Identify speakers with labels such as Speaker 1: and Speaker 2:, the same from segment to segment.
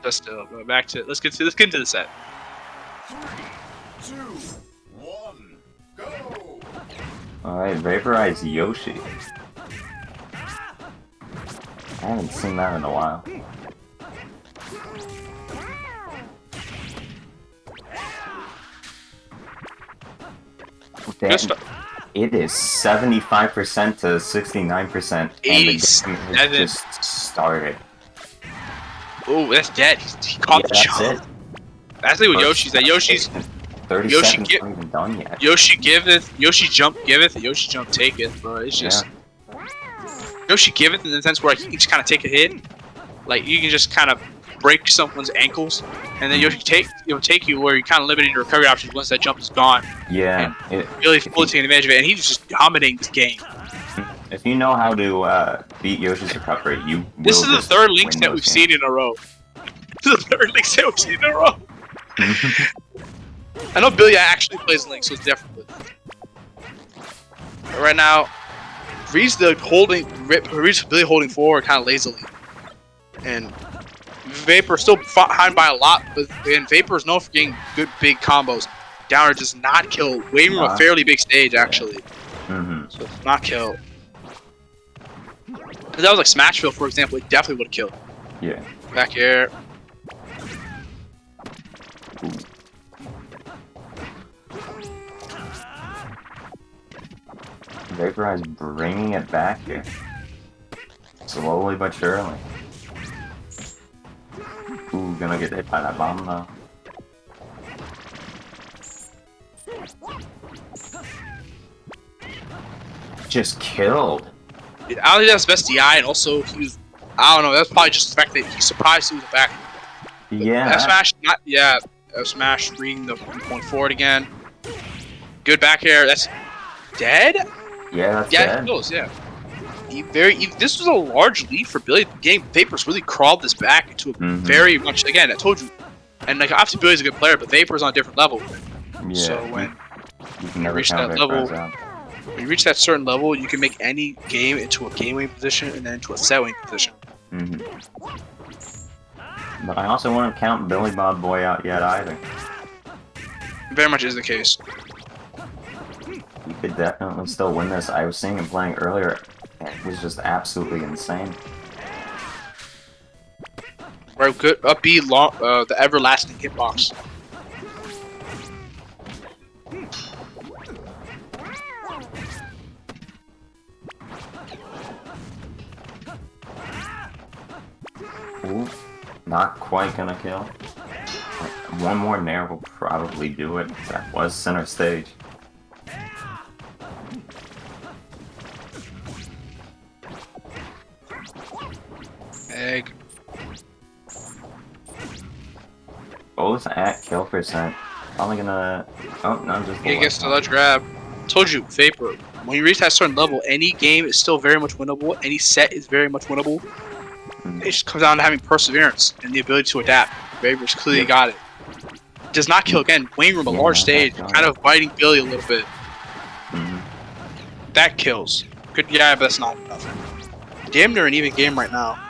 Speaker 1: Just still back to let's get into the set.
Speaker 2: 3, 2, 1, go!
Speaker 3: Alright, VaporeyeZ Yoshi. I haven't seen that in a while. Damn, it is 75% to 69%, and the game has just started.
Speaker 1: Oh, that's dead. He caught the
Speaker 3: that's
Speaker 1: jump.
Speaker 3: it.
Speaker 1: That's like with Yoshi's. That Yoshi's
Speaker 3: 30
Speaker 1: Yoshi
Speaker 3: seconds
Speaker 1: get,
Speaker 3: not even done yet.
Speaker 1: Yoshi giveth, Yoshi jump giveth, Yoshi jump taketh, bro. It's just Yoshi giveth in the sense where he can just kind of take a hit, like you can just kind of break someone's ankles, and then Yoshi take you where you kind of limited your recovery options once that jump is gone.
Speaker 3: Yeah,
Speaker 1: really fully taking advantage of it, and he's just dominating this game.
Speaker 3: If you know how to beat Yoshi's recovery, you will.
Speaker 1: This is the third Link set we've seen in a row. This is the third Link set we've seen in a row. I know Billy actually plays Link, so it's different. But right now, Reed's Billy holding forward kind of lazily, and Vapor still behind by a lot. But again, Vapor is known for getting good big combos. Downer does not kill. Way from a fairly big stage actually, so it's not kill. If that was like Smashville, for example, it definitely would have killed.
Speaker 3: Yeah.
Speaker 1: Back here.
Speaker 3: VaporeyeZ bringing it back here. Slowly but surely. Ooh, gonna get hit by that bomb though. Just killed.
Speaker 1: I don't think that's best DI, and also he was. I don't know. That's probably just the fact that he's surprised he was back.
Speaker 3: Yeah.
Speaker 1: F smash, not yeah. F smash reading the point forward again. Good back air. That's dead.
Speaker 3: Yeah, that's
Speaker 1: yeah,
Speaker 3: dead.
Speaker 1: It goes. Yeah. This was a large lead for Billy. The game Vapor's really crawled this back into a very much. Again, I told you, and like obviously Billy's a good player, but Vapor's on a different level.
Speaker 3: Yeah.
Speaker 1: So when
Speaker 3: you
Speaker 1: reach that level. When you reach that certain level, you can make any game into a game-winning position and then into a set-winning position.
Speaker 3: But I also wouldn't count Datbillybobboi out yet either.
Speaker 1: Very much is the case.
Speaker 3: He could definitely still win this. I was seeing him playing earlier, and it was just absolutely insane.
Speaker 1: Right, good up B, long, the everlasting hitbox.
Speaker 3: Ooh, not quite gonna kill. Like, one more nair will probably do it. That was center stage.
Speaker 1: Egg.
Speaker 3: Both at kill percent. Probably gonna. Oh, no, just.
Speaker 1: He gets the ledge grab. Told you, Vapor. When you reach that certain level, any game is still very much winnable. Any set is very much winnable. It just comes down to having perseverance and the ability to adapt. Vapor's clearly got it. Does not kill again. Wayne room, a large stage, kind of biting Billy a little bit. That kills. Good, yeah, but that's not enough. Damn near an even game right now.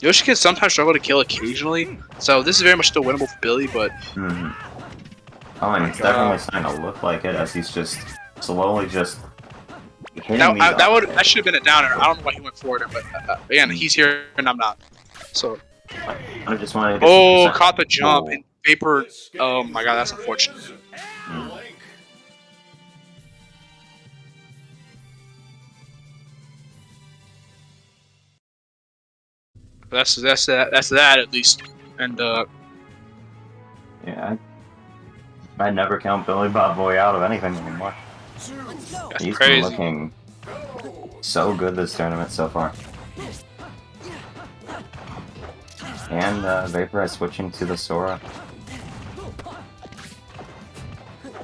Speaker 1: Yoshi can sometimes struggle to kill occasionally, so this is very much still winnable for Billy, but...
Speaker 3: Oh, and it's definitely starting to look like it as he's just slowly just hitting that
Speaker 1: should have been a downer. I don't know why he went forward, but again, he's here and I'm not. So...
Speaker 3: I just wanted to
Speaker 1: get caught the jump and Vapor... Oh my god, that's unfortunate. That's that at least, and
Speaker 3: yeah, I never count Datbillybobboi out of anything anymore. He's been looking so good this tournament so far, and VaporeyeZ switching to the Sora.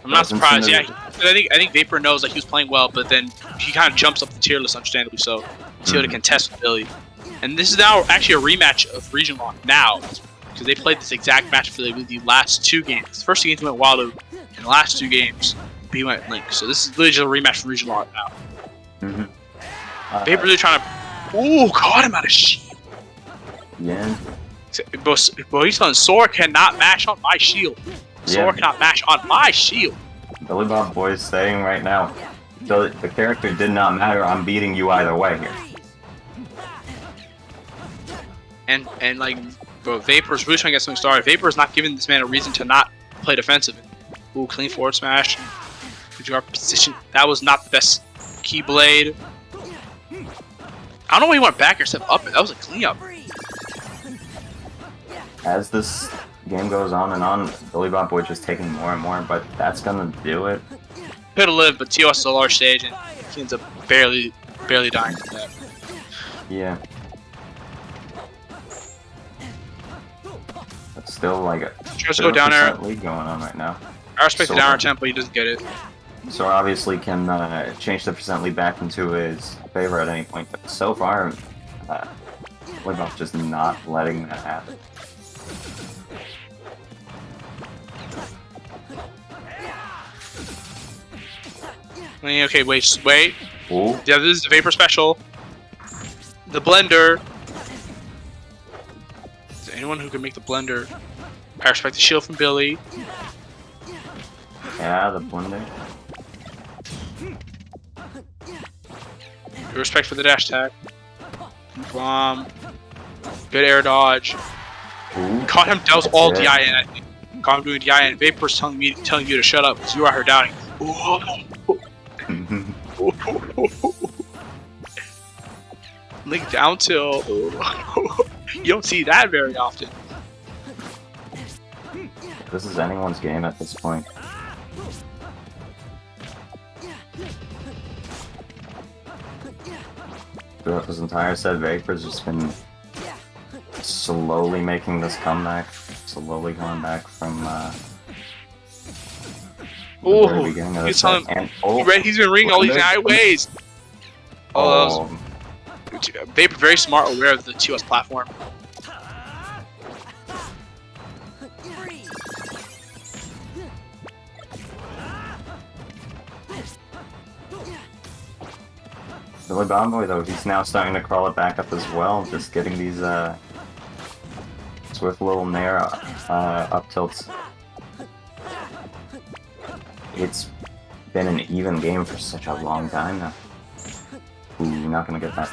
Speaker 1: I'm not surprised. Yeah, I think Vapor knows that he was playing well, but then he kind of jumps up the tier list, understandably so, to be able to contest with Billy. And this is now actually a rematch of Region Lock now, because they played this exact match for the last two games. The first two games went Walu, and the last two games B went Link. So this is literally just a rematch from Region Lock now. Vapor really trying to... Ooh, caught him out of shield.
Speaker 3: Yeah.
Speaker 1: But he's on Sora cannot match on my shield. Sora cannot match on my shield.
Speaker 3: BlastrBoi is saying right now, the character did not matter. I'm beating you either way here.
Speaker 1: And like, bro, Vapor's really trying to get something started. Vapor's not giving this man a reason to not play defensive. Ooh, clean forward smash. Good job position. That was not the best Keyblade. I don't know why he went back or step up. That was a clean up.
Speaker 3: As this game goes on and on, BlastrBoi just taking more and more, but that's gonna do it.
Speaker 1: Could have lived, but TOS is a large stage, and he ends up barely dying from that.
Speaker 3: Yeah. But still, like a
Speaker 1: tries to go down air.
Speaker 3: Lead going on right now.
Speaker 1: I respect the down air attempt, but he doesn't get it.
Speaker 3: Sora obviously can change the percent lead back into his favor at any point, but so far, BlastrBoi's just not letting that happen.
Speaker 1: Okay, wait.
Speaker 3: Ooh.
Speaker 1: Yeah, this is the Vapor special. The blender. Is there anyone who can make the blender? I respect the shield from Billy.
Speaker 3: Yeah, the blender.
Speaker 1: Respect for the dash attack. Bomb. Good air dodge.
Speaker 3: Ooh.
Speaker 1: Caught him. That was all DI in, I think. Caught him doing DI and Vapor's telling you to shut up because you are her doubting. Link down tilt. You don't see that very often.
Speaker 3: This is anyone's game at this point. Throughout this entire set, Vapor's just been slowly making this comeback, slowly going back from the very beginning of the set. And,
Speaker 1: he's been ringing all these 9 ways. Vapor very smart, aware of the TOS platform.
Speaker 3: BlastrBoi though, he's now starting to crawl it back up as well, just getting these swift little nair up tilts. It's been an even game for such a long time now. Ooh, you're not gonna get that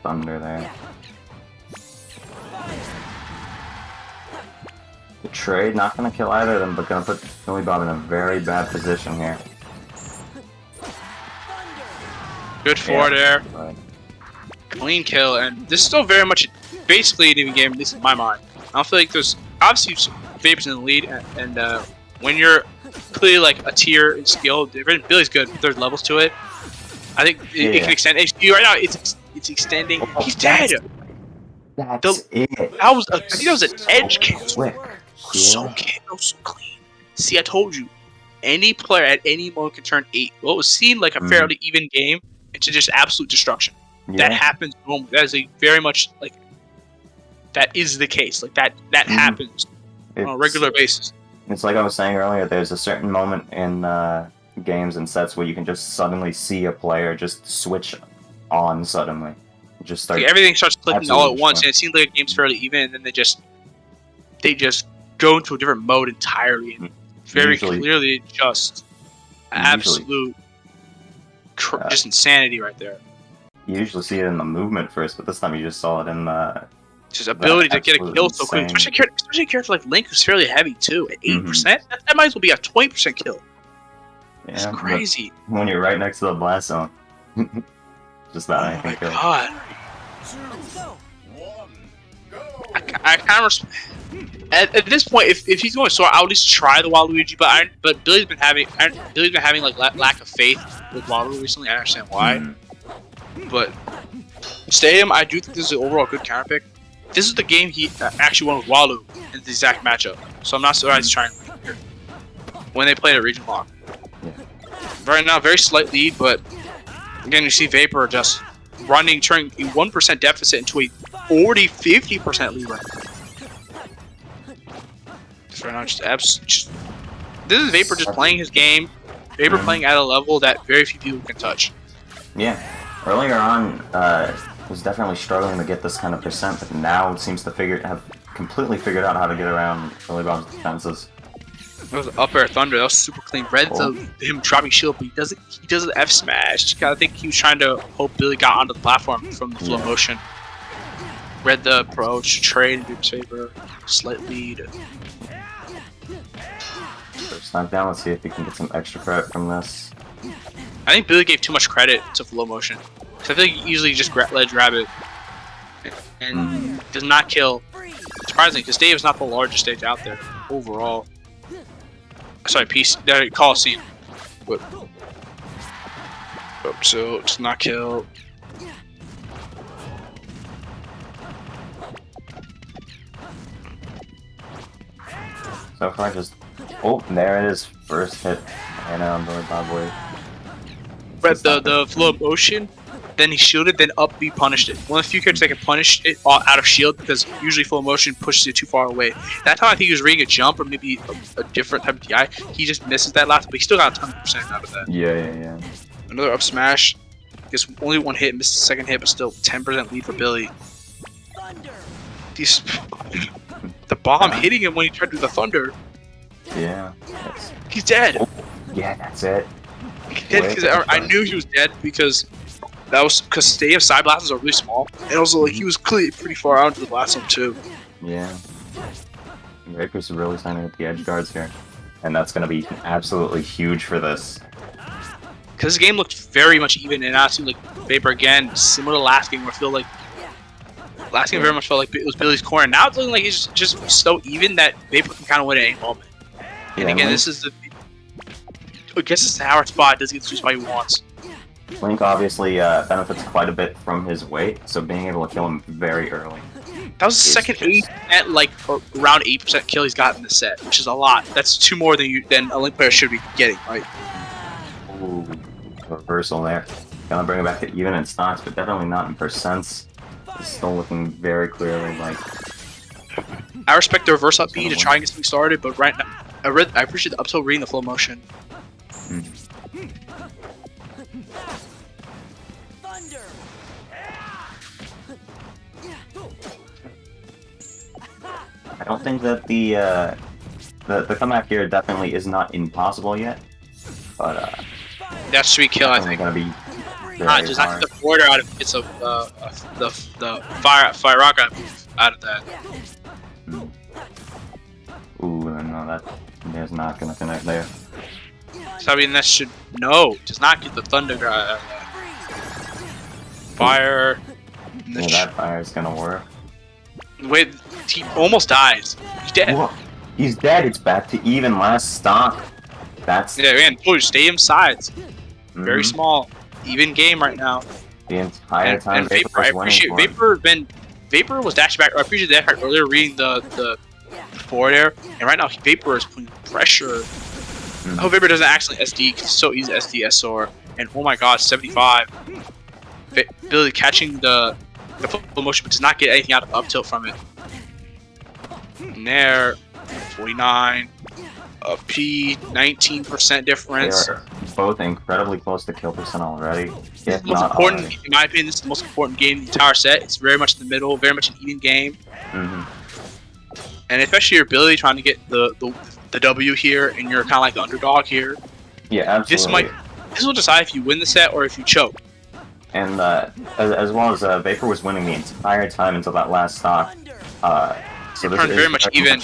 Speaker 3: thunder there. The trade, not gonna kill either of them, but gonna put BlastrBoi in a very bad position here.
Speaker 1: Good forward air. Right. Clean kill, and this is still very much basically an even game, at least in my mind. I don't feel like there's obviously Vapor's in the lead, and when you're clearly like a tier in skill, Billy's good, but there's levels to it. I think it can extend HP right now. It's extending.
Speaker 3: Oh,
Speaker 1: he's dead.
Speaker 3: That's it.
Speaker 1: I think that was an edge kill.
Speaker 3: Quick.
Speaker 1: So clean. See, I told you. Any player at any moment can turn 8. What was seen like a fairly even game into just absolute destruction. Yeah. That happens normally. That is very much like that is the case. Like that happens on a regular basis.
Speaker 3: It's like I was saying earlier. There's a certain moment in games and sets where you can just suddenly see a player just switch on suddenly. Just start.
Speaker 1: Like everything starts clicking all at once, and it seems like a game's fairly even, and then they just go into a different mode entirely, and very clearly just absolute just insanity right there.
Speaker 3: You usually see it in the movement first, but this time you just saw it in the
Speaker 1: just ability to get a kill so quick. Especially a character like Link who's fairly heavy too. At 8%, that might as well be a 20% kill. Yeah, it's crazy.
Speaker 3: When you're right next to the blast zone. Just that, I think.
Speaker 1: Oh my god. I kind of at this point, if he's going Sora, I'll at least try the Waluigi. But Billy's been having like lack of faith with Waluigi recently. I understand why. But Stadium, I do think this is an overall good counter pick. This is the game he actually won with Walu in the exact matchup. So I'm not surprised he's trying here when they played at Region Lock. Right now, very slight lead, but again, you see Vapor just turning a 1% deficit into a 40-50% lead right now. Right now, this is Vapor just playing his game. Vapor playing at a level that very few people can touch.
Speaker 3: Yeah. Earlier on, was definitely struggling to get this kind of percent, but now seems to have completely figured out how to get around Billy Bob's defenses.
Speaker 1: That was up air thunder. That was super clean. Read him dropping shield, but he does an F smash. I think he was trying to hope Billy got onto the platform from the flow motion. Read the approach, trade in Vapor's favor, slight lead.
Speaker 3: First knockdown. Let's see if he can get some extra credit from this.
Speaker 1: I think Billy gave too much credit to flow motion. Because I feel like he usually just ledge grab it and does not kill. Surprisingly, because Dave is not the largest stage out there overall. Sorry, Coliseum. But so does not kill.
Speaker 3: So far, just there it is, first hit, and on BlastrBoi.
Speaker 1: Read the flow motion. Then he shielded, then up B punished it. One of the few characters that can punish it out of shield because usually full motion pushes it too far away. That time I think he was reading a jump or maybe a different type of DI. He just misses that last, but he still got a 10% out of that.
Speaker 3: Yeah.
Speaker 1: Another up smash. Gets only one hit, missed the second hit, but still 10% lead for Billy. The bomb hitting him when he tried to do the thunder.
Speaker 3: Yeah.
Speaker 1: He's dead.
Speaker 3: Oh, yeah, that's it.
Speaker 1: He's dead because I knew he was dead because Dave's side blasters are really small, and also like he was clearly pretty far out into the blast zone too.
Speaker 3: Yeah. Vapor's really starting at the edge guards here, and that's going to be absolutely huge for this.
Speaker 1: Because this game looked very much even, and honestly, like Vapor again, similar to last game, where I feel like last game very much felt like it was Billy's corner. Now it's looking like it's just so even that Vapor can kind of win at any moment. And again, this is I guess it's the Howard spot. Doesn't get the spot he wants.
Speaker 3: Link obviously benefits quite a bit from his weight, so being able to kill him very early.
Speaker 1: That was the second 8%, like around 8% kill he's got in the set, which is a lot. That's 2 more than a Link player should be getting, right?
Speaker 3: Ooh, reversal there. Gonna bring it back to even in stocks, but definitely not in percents. It's still looking very clearly like.
Speaker 1: I respect the reverse up B to try and get something started, but right now, I appreciate the up tilt reading the flow motion.
Speaker 3: I don't think that the comeback here definitely is not impossible yet, but
Speaker 1: that's sweet kill. I think
Speaker 3: gonna be
Speaker 1: just not get the border out of it's the fire rock out of that.
Speaker 3: Ooh, no, that is not gonna connect there.
Speaker 1: So I mean that should does not get the thunder out of that. Fire.
Speaker 3: Yeah, that fire is gonna work.
Speaker 1: Wait, he almost dies. He's dead.
Speaker 3: Whoa. He's dead. It's back to even last stock. That's
Speaker 1: man. Stadium sides, very small, even game right now.
Speaker 3: The entire time.
Speaker 1: And Vapor, I appreciate Vapor was dashing back. I appreciate that part earlier reading the forward air, and right now Vapor is putting pressure. I hope Vapor doesn't accidentally SD because it's so easy to SD Sora. And oh my god, 75. Billy catching the full motion, but does not get anything out of up tilt from it. And there, 49. A P, 19% difference.
Speaker 3: They are both incredibly close to kill percent already.
Speaker 1: This is the most important, in my opinion, this is the most important game in the entire set. It's very much in the middle, very much an even game. And especially your ability trying to get the W here, and you're kind of like the underdog here.
Speaker 3: Yeah, absolutely.
Speaker 1: This will decide if you win the set or if you choke.
Speaker 3: And as well as Vapor was winning the entire time until that last stock. So this is
Speaker 1: very much even.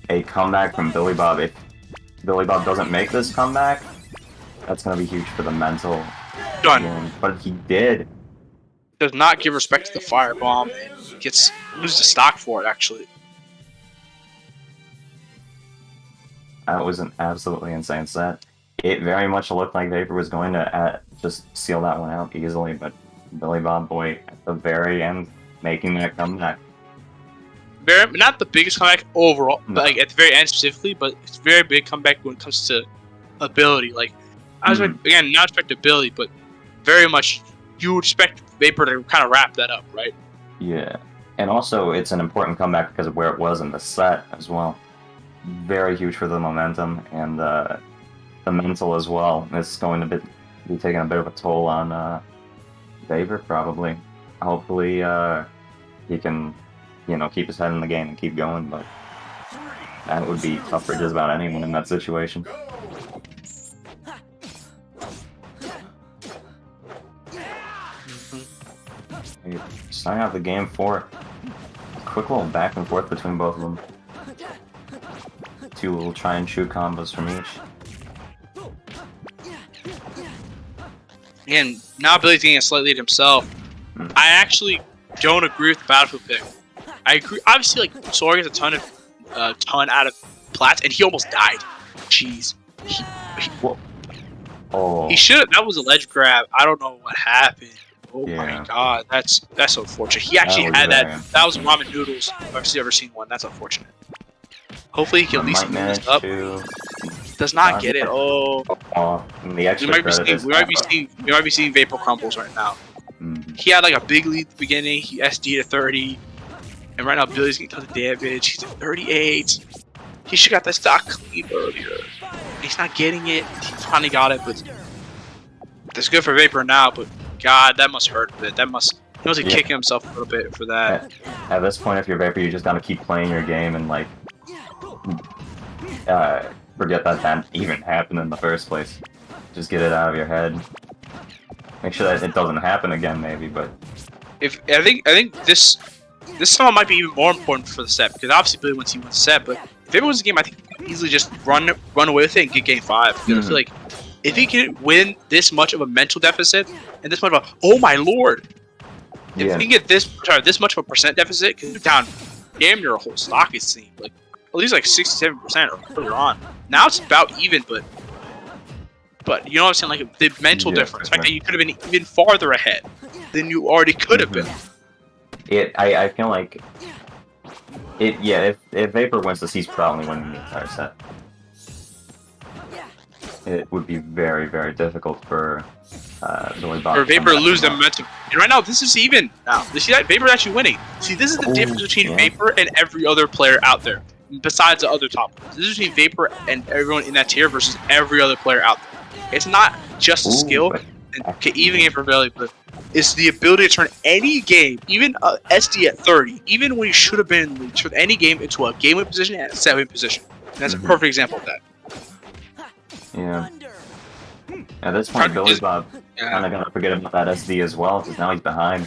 Speaker 3: A comeback from Billy Bob. If Billy Bob doesn't make this comeback, that's going to be huge for the mental.
Speaker 1: Done.
Speaker 3: But he did.
Speaker 1: Does not give respect to the firebomb and loses the stock for it, actually.
Speaker 3: That was an absolutely insane set. It very much looked like Vapor was going to just seal that one out easily, but BlastrBoi at the very end making that comeback.
Speaker 1: Not the biggest comeback overall, but like at the very end specifically, but it's a very big comeback when it comes to ability. Like, I was again, not expect ability, but very much you would expect Vapor to kind of wrap that up, right?
Speaker 3: Yeah, and also it's an important comeback because of where it was in the set as well. Very huge for the momentum and the mental as well. It's going to be taking a bit of a toll on Vapor probably. hopefully he can, keep his head in the game and keep going. But that would be tough for just about anyone in that situation. Starting out the game 4. Quick little back and forth between both of them. 2 little try and shoot combos from each.
Speaker 1: And now Billy's getting a slight lead himself. I actually don't agree with the battlefield pick. I agree. Obviously, like Sora gets a ton out of plats, and he almost died. Jeez. He should have. That was a ledge grab. I don't know what happened. Oh my god, that's unfortunate. He actually had that. That was ramen noodles. If I've ever seen one. That's unfortunate. Hopefully he can at least move this up. Does not get it. Oh.
Speaker 3: The extra
Speaker 1: we might be seeing Vapor crumbles right now. He had like a big lead at the beginning. He SD'd at 30, and right now Billy's getting tons of damage. He's at 38. He should have got that stock clean earlier. He's not getting it. He finally got it, but that's good for Vapor now. But God, that must hurt a bit. He must be kicking himself a little bit for that.
Speaker 3: At this point, if you're Vapor, you just gotta keep playing your game and like forget that even happened in the first place. Just get it out of your head. Make sure that it doesn't happen again, maybe. But
Speaker 1: I think this song might be even more important for the set, because obviously Billy wants the set, but if it was a game, I think he could easily just run away with it and get game 5. Because I feel like if he can win this much of a mental deficit and this much of a oh my lord, if he can get this much of a percent deficit, because he's down damn near a whole stock, it seemed like at least like 67% earlier on. Now it's about even, but you know what I'm saying? Like the mental difference, the fact that you could have been even farther ahead than you already could have been.
Speaker 3: I feel like if Vapor wins this, he's probably winning the entire set. It would be very, very difficult for Billybob.
Speaker 1: For Vapor to lose the momentum. And right now, this is even. Now, you see that Vapor's actually winning. See, this is the difference between Vapor and every other player out there, besides the other top players. This is between Vapor and everyone in that tier versus every other player out there. It's not just a skill, even game for Billy, but it's the ability to turn any game, even SD at 30, even when you should have been in the lead, turn any game into a game win position and a set win position. And that's a perfect example of that.
Speaker 3: Yeah. At this point, Billybob kind of gonna forget about that SD as well, because now he's behind,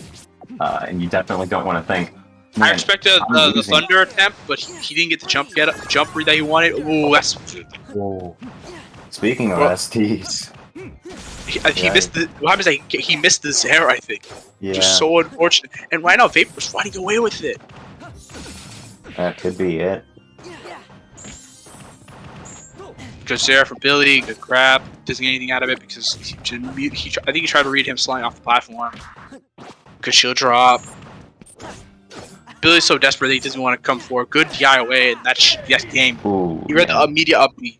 Speaker 3: and you definitely don't want to think.
Speaker 1: I expected the Thunder attempt, but he didn't get the jump read that he wanted. Ooh, that's.
Speaker 3: Whoa. Speaking of SDs,
Speaker 1: he missed the. What happens? He missed the Zero, I think.
Speaker 3: Yeah.
Speaker 1: Just so unfortunate. And right now, Vapor's running away with it.
Speaker 3: That could be it.
Speaker 1: Good Zero for Billy. Good grab. Doesn't get anything out of it because I think he tried to read him sliding off the platform. Good shield drop. Billy's so desperate that he doesn't want to come forward. Good DI away, and that's game.
Speaker 3: Ooh,
Speaker 1: he read the immediate up B.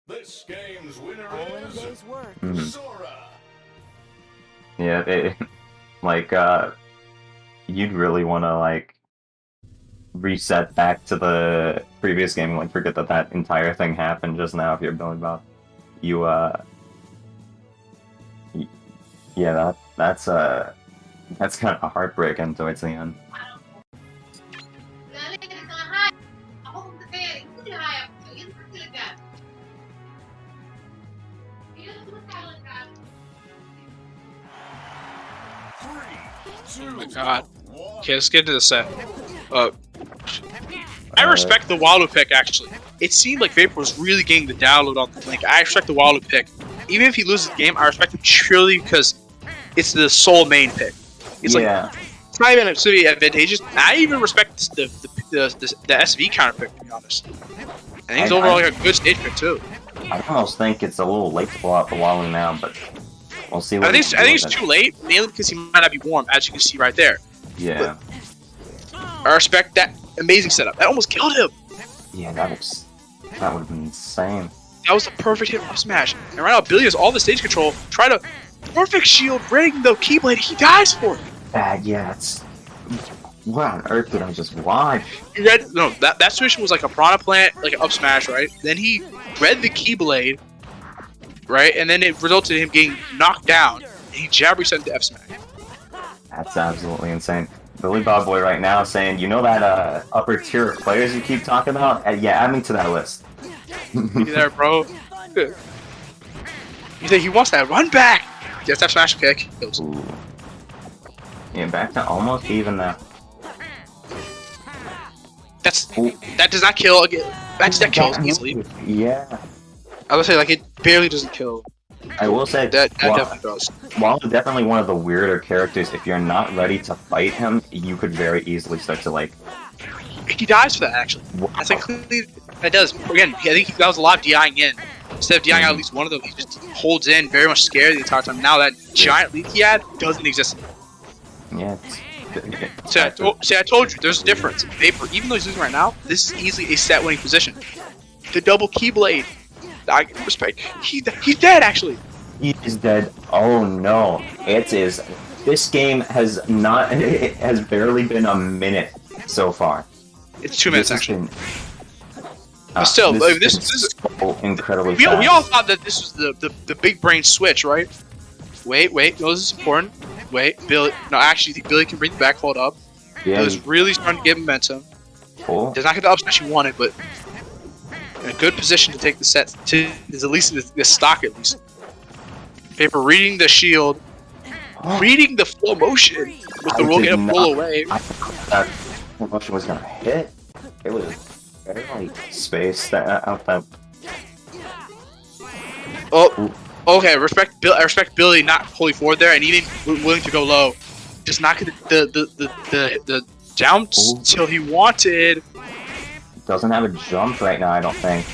Speaker 2: This game's winner is Sora.
Speaker 3: Yeah, you'd really want to like reset back to the previous game and like forget that entire thing happened just now if you're Billybob. That's kind of a heartbreaking towards the end.
Speaker 1: Oh my god. Okay, let's get into the set. I respect the Walu pick, actually. It seemed like Vapor was really getting the download on the link. I respect the Walu pick. Even if he loses the game, I respect him purely because it's the sole main pick. It's like, it's not even absolutely advantageous. I even respect the SV counter pick, to be honest. I think it's overall like a good stage pick, too.
Speaker 3: I almost think it's a little late to pull out the Walu now, but we'll see what
Speaker 1: I think it's too late, mainly because he might not be warm, as you can see right there.
Speaker 3: Yeah.
Speaker 1: But I respect that amazing setup. That almost killed him.
Speaker 3: Yeah, that would have been insane.
Speaker 1: That was the perfect hit off smash. And right now, Billy has all the stage control. Try to perfect shield, breaking the Keyblade. He dies for it.
Speaker 3: It's what on earth did I just watch?
Speaker 1: He read that switch was like a Piranha Plant, like an up smash, right? Then he read the Keyblade, right? And then it resulted in him getting knocked down. And he jab reset the F smash.
Speaker 3: That's absolutely insane. BlastrBoi right now saying, you know that upper tier of players you keep talking about? Yeah, add me to that list.
Speaker 1: You there, bro? You think he wants that run back? Yes, that smash kick kills.
Speaker 3: Ooh. Yeah, back to almost even now.
Speaker 1: That does not kill again. That kills easily.
Speaker 3: Yeah.
Speaker 1: I would say like it barely doesn't kill.
Speaker 3: I will say
Speaker 1: that definitely does.
Speaker 3: While definitely one of the weirder characters, if you're not ready to fight him, you could very easily start to like.
Speaker 1: He dies for that actually.
Speaker 3: Wow.
Speaker 1: I think that does. Again, I think that was a lot of DIing in. Instead of DIing out at least one of them, he just holds in, very much scared the entire time. Now that giant lead he had doesn't exist.
Speaker 3: Yeah.
Speaker 1: See, I told you, there's a difference. Vapor, even though he's losing right now, this is easily a set winning position. The double keyblade. I respect. He's dead actually.
Speaker 3: He is dead. Oh no! It is. This game has not. It has barely been a minute so far.
Speaker 1: It's 2 minutes actually. But still, this is
Speaker 3: so incredibly.
Speaker 1: We all thought that this was the big brain switch, right? Wait, no, this is important. Wait, Billy. No, actually, I think Billy can bring the back hold up.
Speaker 3: Yeah.
Speaker 1: Billy's really starting to get momentum.
Speaker 3: Cool.
Speaker 1: Does not get the up smash he wanted, but in a good position to take the set. Is at least the stock at least. Vapor reading the shield, reading the flow motion with the roll get a pull away.
Speaker 3: I thought that flow motion was gonna hit. It was barely spaced out that.
Speaker 1: Oh, okay. I respect Billy not pulling forward there and even willing to go low. Just not get the jumps till he wanted.
Speaker 3: Doesn't have a jump right now, I don't think.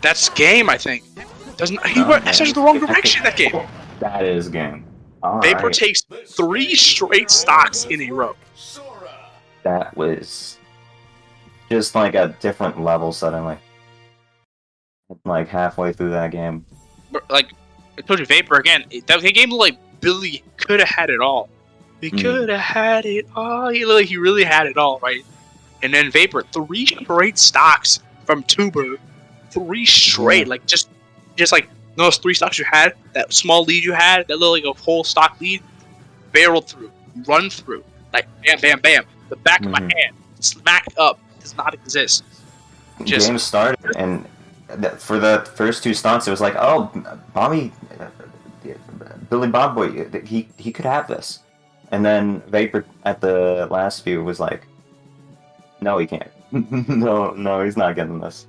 Speaker 1: That's game, I think. Doesn't he went actually the wrong direction that game?
Speaker 3: That is game.
Speaker 1: Vapor takes 3 straight stocks in a row.
Speaker 3: That was just like a different level suddenly. Like halfway through that game.
Speaker 1: Like I told you, Vapor again. That game looked like Billy could have had it all. He could have had it all. He really had it all, right? And then Vapor, 3 straight stocks from Tuber, 3 straight, like just like those 3 stocks you had, that small lead you had, that little like a whole stock lead, barreled through, run through, like bam, bam, bam. The back of my hand, smack up, does not exist.
Speaker 3: Game started, and for the first 2 stunts, it was like, oh, BlastrBoi, he could have this. And then Vapor at the last few was like, no, he can't. no, he's not getting this.